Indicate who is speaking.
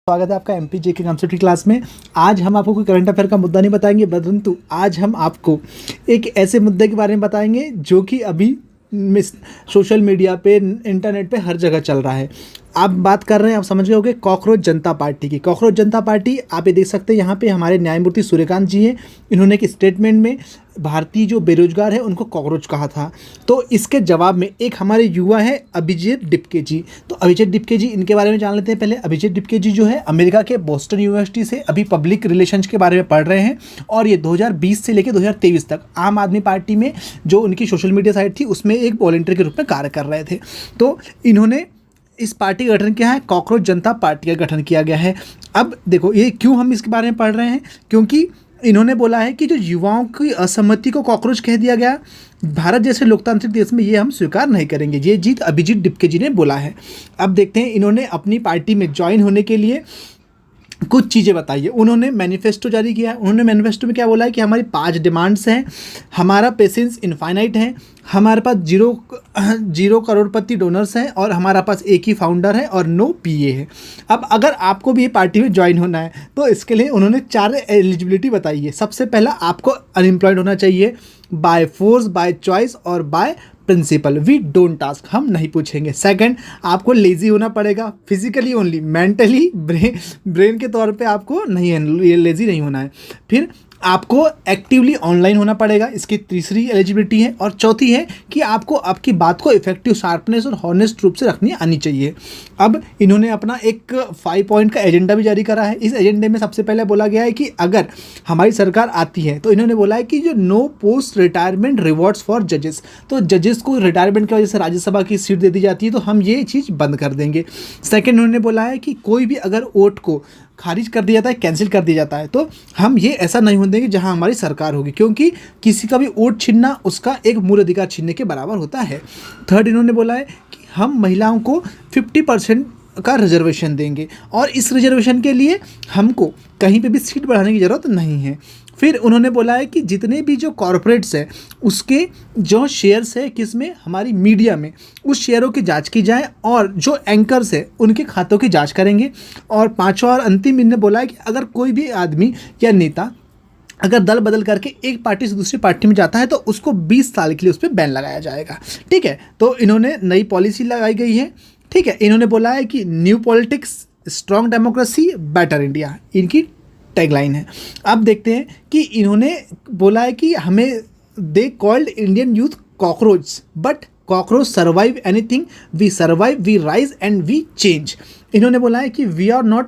Speaker 1: स्वागत है आपका एमपीजे के कंसेप्ट की क्लास में। आज हम आपको कोई करंट अफेयर का मुद्दा नहीं बताएंगे, परंतु आज हम आपको एक ऐसे मुद्दे के बारे में बताएंगे जो कि अभी सोशल मीडिया पे, इंटरनेट पे हर जगह चल रहा है। आप बात कर रहे हैं, आप समझ गए होंगे, कॉकरोच जनता पार्टी की। कॉकरोच जनता पार्टी आप ये देख सकते हैं, यहाँ पे हमारे न्यायमूर्ति सूर्यकांत जी हैं। इन्होंने एक स्टेटमेंट में भारतीय जो बेरोजगार है उनको कॉकरोच कहा था। तो इसके जवाब में एक हमारे युवा है अभिजीत डिपके जी। तो अभिजीत डिपके जी, इनके बारे में जान लेते हैं पहले। अभिजीत डिपके जी जो है अमेरिका के बोस्टन यूनिवर्सिटी से अभी पब्लिक रिलेशंस के बारे में पढ़ रहे हैं और ये 2020 से लेकर 2023 तक आम आदमी पार्टी में जो उनकी सोशल मीडिया साइट थी उसमें एक वॉलंटियर के रूप में कार्य कर रहे थे। तो इन्होंने इस पार्टी का गठन किया है, कॉकरोच जनता पार्टी का गठन किया गया है। अब देखो ये क्यों हम इसके बारे में पढ़ रहे हैं, क्योंकि इन्होंने बोला है कि जो युवाओं की असहमति को कॉकरोच कह दिया गया, भारत जैसे लोकतांत्रिक देश में ये हम स्वीकार नहीं करेंगे। ये जीत अभिजीत डिपके जी ने बोला है। अब देखते हैं इन्होंने अपनी पार्टी में ज्वाइन होने के लिए कुछ चीज़ें बताई है। उन्होंने मैनिफेस्टो जारी किया है। उन्होंने मैनिफेस्टो में क्या बोला है कि हमारी 5 डिमांड्स हैं, हमारा पेशेंस इनफाइनाइट है, हमारे पास जीरो करोड़पति डोनर्स हैं और हमारा पास एक ही फाउंडर है और नो पीए है। अब अगर आपको भी ये पार्टी में ज्वाइन होना है तो इसके लिए उन्होंने 4 एलिजिबिलिटी बताई है। सबसे पहला, आपको अनएम्प्लॉयड होना चाहिए, बाय फोर्स, बाय चॉइस और by principle. We don't task, हम नहीं पूछेंगे। सेकंड, आपको लेजी होना पड़ेगा, फिजिकली ओनली, मेंटली ब्रेन के तौर पे आपको नहीं है, लेजी नहीं होना है। फिर आपको एक्टिवली ऑनलाइन होना पड़ेगा, इसकी तीसरी एलिजिबिलिटी है। और चौथी है कि आपको आपकी बात को इफेक्टिव, शार्पनेस और हॉनेस्ट रूप से रखनी आनी चाहिए। अब इन्होंने अपना एक 5 पॉइंट का एजेंडा भी जारी करा है। इस एजेंडे में सबसे पहले बोला गया है कि अगर हमारी सरकार आती है तो इन्होंने बोला है कि जो no post retirement rewards for जजेस, तो जजेस को रिटायरमेंट की वजह से राज्यसभा की सीट दे दी जाती है तो हम ये चीज़ बंद कर देंगे। सेकेंड, उन्होंने बोला है कि कोई भी अगर वोट को खारिज कर दिया जाता है, कैंसिल कर दिया जाता है, तो हम ये ऐसा नहीं होने देंगे जहां हमारी सरकार होगी, क्योंकि किसी का भी वोट छीनना उसका एक मूल अधिकार छीनने के बराबर होता है। थर्ड, इन्होंने बोला है कि हम महिलाओं को 50% का रिजर्वेशन देंगे और इस रिजर्वेशन के लिए हमको कहीं पे भी सीट बढ़ाने की ज़रूरत नहीं है। फिर उन्होंने बोला है कि जितने भी जो कॉरपोरेट्स हैं उसके जो शेयर्स है किसमें, हमारी मीडिया में, उस शेयरों की जांच की जाए और जो एंकर्स है उनके खातों की जांच करेंगे। और पांचवा और अंतिम इन्होंने बोला है कि अगर कोई भी आदमी या नेता अगर दल बदल करके एक पार्टी से दूसरी पार्टी में जाता है तो उसको 20 साल के लिए उस पर बैन लगाया जाएगा। ठीक है, तो इन्होंने नई पॉलिसी लगाई गई है। ठीक है, इन्होंने बोला है कि new politics, strong democracy, better India, इनकी टैगलाइन है। अब देखते हैं कि इन्होंने बोला है कि हमें they called Indian youth cockroach, but cockroach survive anything, we survive, we rise and we change. इन्होंने बोला है कि वी आर नॉट